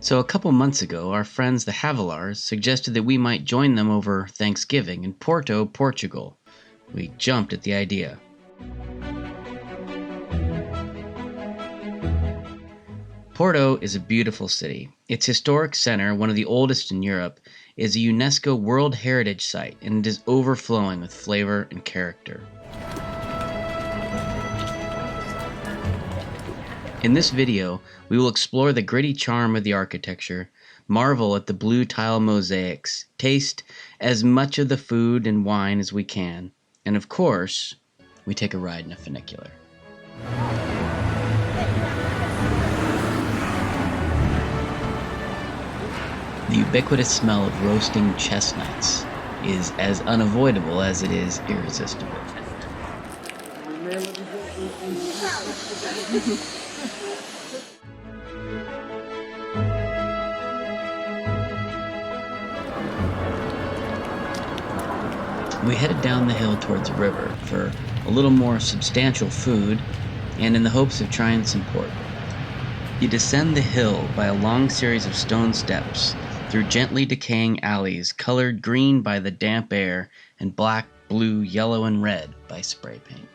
So a couple months ago, our friends the Havilars suggested that we might join them over Thanksgiving in Porto, Portugal. We jumped at the idea. Porto is a beautiful city. Its historic center, one of the oldest in Europe, is a UNESCO World Heritage Site, and it is overflowing with flavor and character. In this video, we will explore the gritty charm of the architecture, marvel at the blue tile mosaics, taste as much of the food and wine as we can, and of course, we take a ride in a funicular. The ubiquitous smell of roasting chestnuts is as unavoidable as it is irresistible. We headed down the hill towards the river for a little more substantial food and in the hopes of trying some pork. You descend the hill by a long series of stone steps through gently decaying alleys colored green by the damp air and black, blue, yellow, and red by spray paint.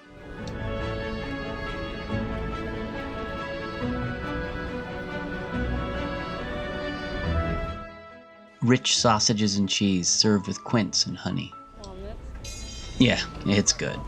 Rich sausages and cheese served with quince and honey. Yeah, it's good.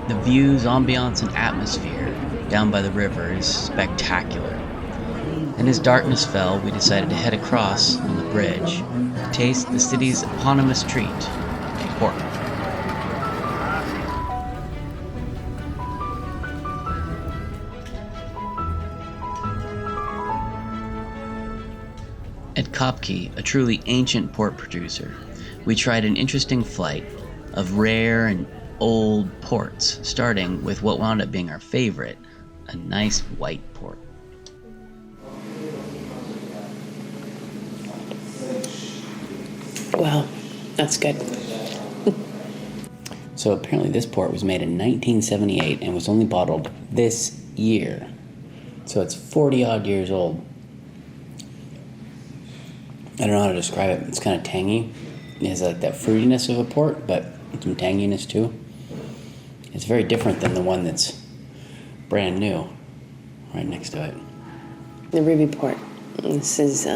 The views, ambiance, and atmosphere down by the river is spectacular. And as darkness fell, we decided to head across on the bridge to taste the city's eponymous treat, pork. At Kopke, a truly ancient pork producer, we tried an interesting flight of rare and old ports, starting with what wound up being our favorite, a nice white port. Wow, that's good. So apparently this port was made in 1978 and was only bottled this year. So it's 40 odd years old. I don't know how to describe it. It's kind of tangy. It has like that fruitiness of a port, but some tanginess too. It's very different than the one that's brand new right next to it. The Ruby Port. This is, I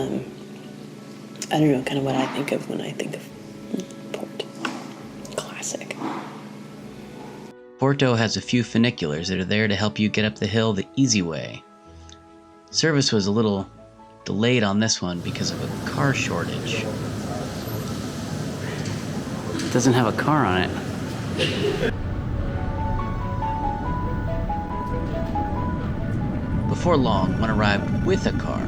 don't know, kind of what I think of when I think of port. Classic. Porto has a few funiculars that are there to help you get up the hill the easy way. Service was a little delayed on this one because of a car shortage. It doesn't have a car on it. Before long, one arrived with a car.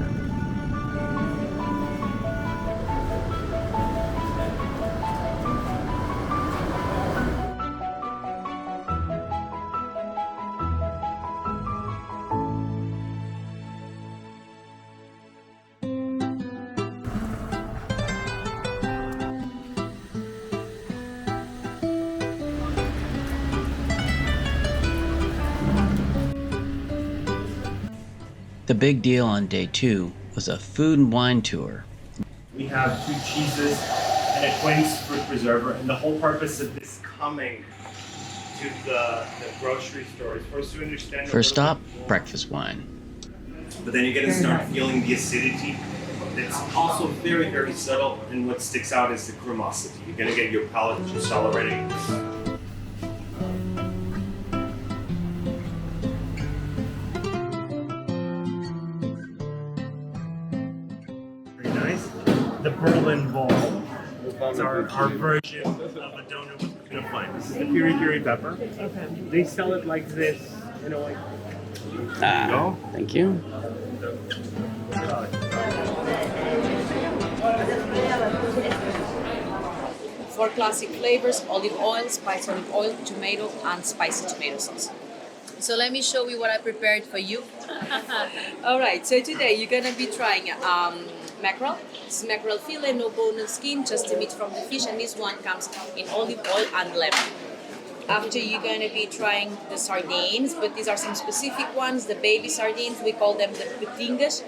The big deal on day 2 was a food and wine tour. We have 2 cheeses and a quince fruit preserver, and the whole purpose of this coming to the grocery store is for us to understand. First stop, breakfast wine. But then you're going to start feeling the acidity. It's also very, very subtle, and what sticks out is the cremosity. You're going to get your palate just already. The Berlin Bowl. It's our version of a donut with potato fine. This is the piri pepper. Okay. They sell it like this, you know, like. Thank you. Four classic flavors: olive oil, spicy olive oil, tomato, and spicy tomato sauce. So let me show you what I prepared for you. All right, so today you're gonna be trying mackerel. This is mackerel fillet, no bone, no skin, just the meat from the fish, and this one comes in olive oil and lemon. After you're gonna be trying the sardines, but these are some specific ones, the baby sardines, we call them the putingas.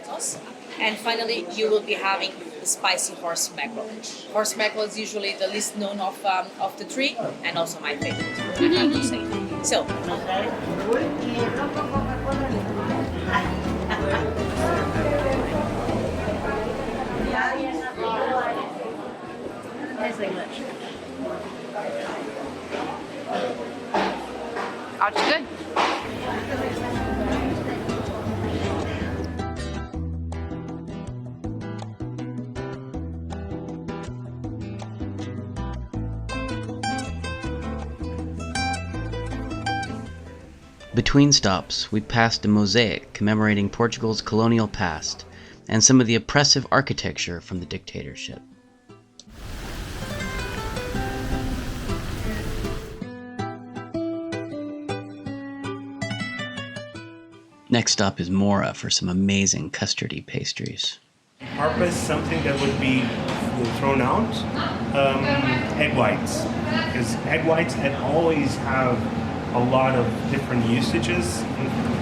And finally, you will be having the spicy horse mackerel. Horse mackerel is usually the least known of the three, and also my favorite, I have to say. So, Out good. Between stops, we passed a mosaic commemorating Portugal's colonial past and some of the oppressive architecture from the dictatorship. Next stop is Mora for some amazing custardy pastries. Harpa is something that would be thrown out. Egg whites, because egg whites always have a lot of different usages.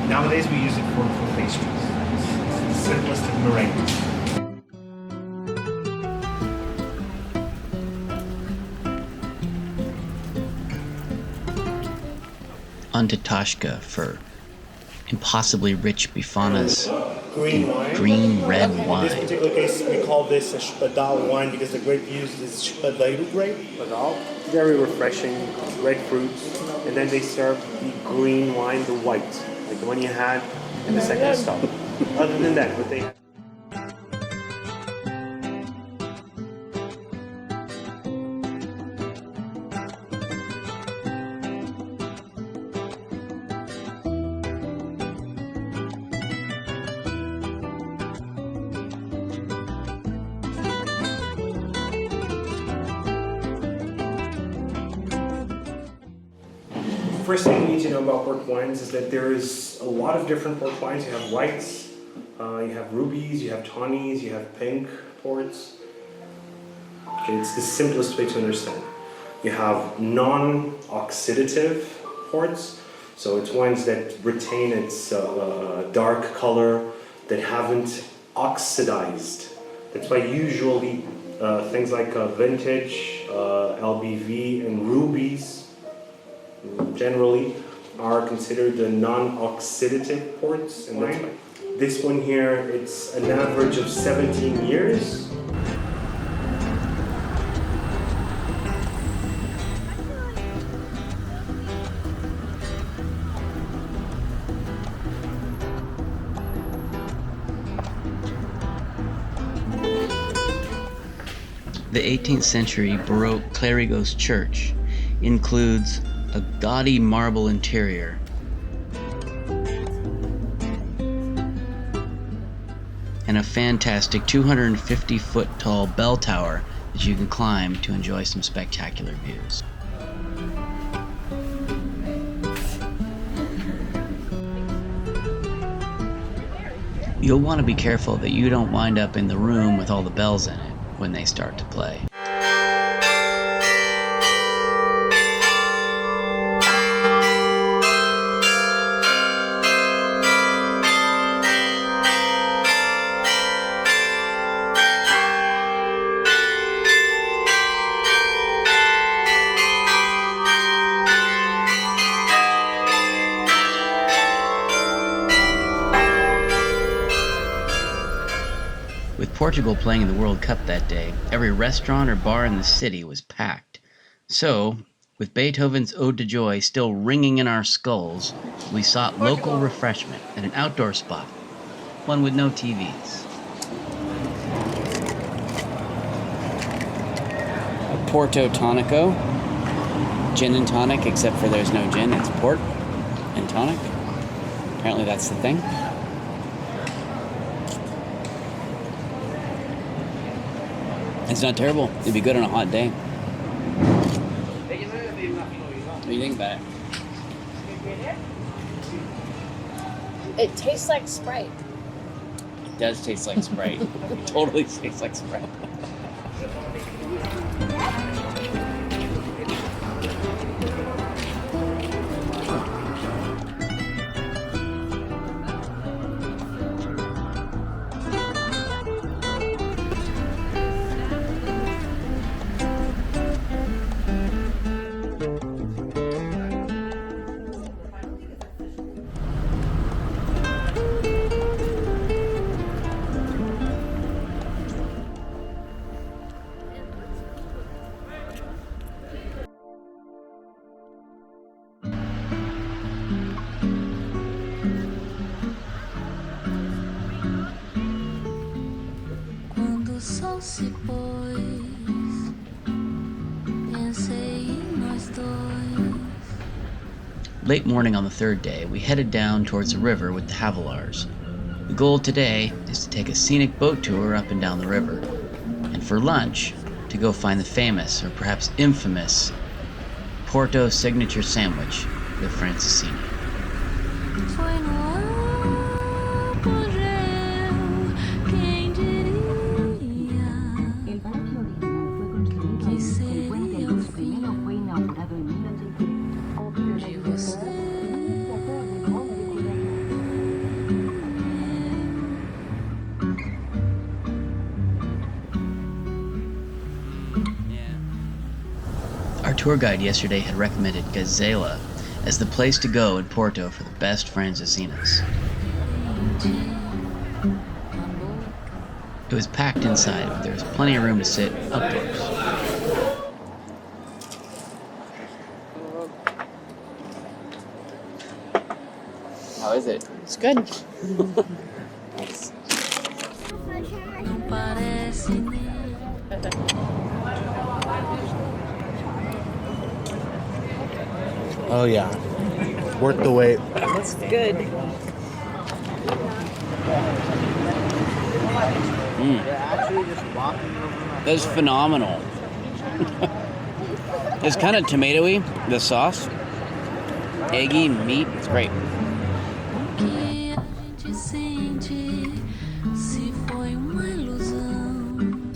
Nowadays we use it for pastries. It's the simplest of meringues. On to Tashka for impossibly rich bifanas, Green wine. green red In this wine. particular case, we call this a espadal wine because the grape used is espadeiro grape. Espadal. Very refreshing, red fruits, and then they serve the green wine, the white, like the one you had in the second stop. Other than that, what they have. First thing you need to know about port wines is that there is a lot of different port wines. You have whites, you have rubies, you have tawnies, you have pink ports. Okay, it's the simplest way to understand. You have non-oxidative ports, so it's wines that retain its dark color, that haven't oxidized. That's why usually things like vintage, LBV, and rubies generally are considered the non-oxidative ports, and that's why this one here, it's an average of 17 years. The 18th century Baroque Clérigos church includes a gaudy marble interior and a fantastic 250-foot tall bell tower that you can climb to enjoy some spectacular views. You'll want to be careful that you don't wind up in the room with all the bells in it when they start to play. With Portugal playing in the World Cup that day, every restaurant or bar in the city was packed. So, with Beethoven's Ode to Joy still ringing in our skulls, we sought local refreshment at an outdoor spot, one with no TVs. A Porto Tonico, gin and tonic, except for there's no gin, it's port and tonic. Apparently that's the thing. It's not terrible. It'd be good on a hot day. What do you think about it? It tastes like Sprite. It does taste like Sprite. It totally tastes like Sprite. Quando o sol se pôs, pensei em nós dois. Late morning on the third day, we headed down towards the river with the Havilars. The goal today is to take a scenic boat tour up and down the river, and for lunch, to go find the famous, or perhaps infamous, Porto signature sandwich, the Francesinha. Foi no apogeu, quem diria El palacio original fue construido que en seria el puente o Luz. fim Primero fue inaugurado en 1800. de você. Our tour guide yesterday had recommended Gazela as the place to go in Porto for the best francesinhas. It was packed inside, but there was plenty of room to sit outdoors. How is it? It's good. Não parece nem Oh yeah, worth the wait. It's good. That's phenomenal. It's kind of tomatoey, the sauce. Eggy, meat, it's great. que a gente sente se foi uma ilusão.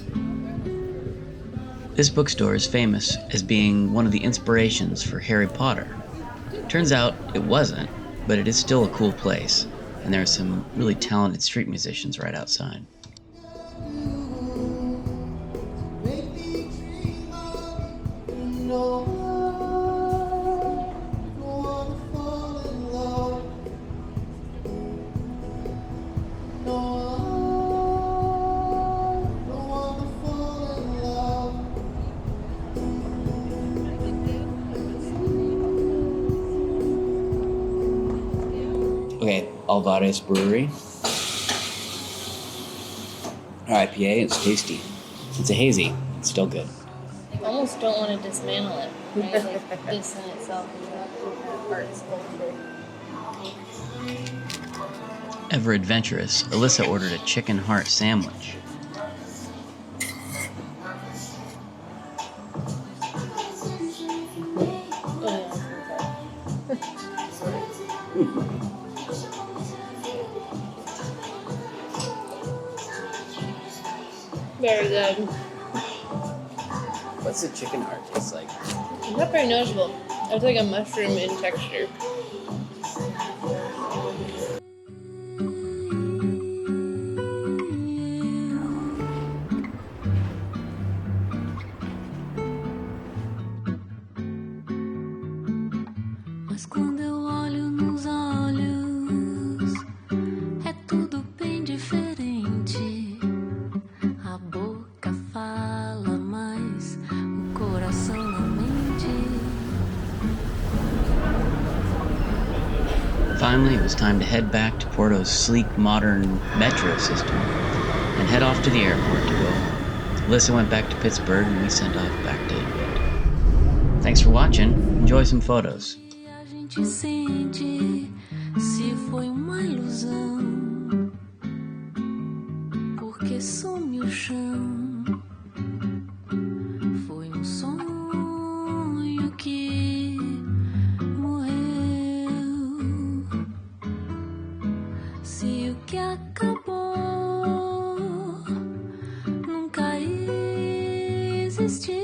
This bookstore is famous as being one of the inspirations for Harry Potter. Turns out it wasn't, but it is still a cool place, and there are some really talented street musicians right outside. Okay, Alvarez Brewery. IPA, it's tasty. It's a hazy, it's still good. I almost don't want to dismantle it. Right? Like this in itself is an art sculpture. Ever adventurous, Alyssa ordered a chicken heart sandwich. Very good. What's the chicken heart taste like? It's not very noticeable. It's like a mushroom in texture. Mas quando eu olho nos olhos, é tudo bem diferente. A boca fala, mas o coração não mente. Finally, it was time to head back to Porto's sleek, modern metro system and head off to the airport to go home. Alyssa went back to Pittsburgh and we sent off back to England. Thanks for watching. Enjoy some photos. E a gente sente se foi uma ilusão, porque some o chão. Foi sonho que morreu. acabou. Nunca existiu.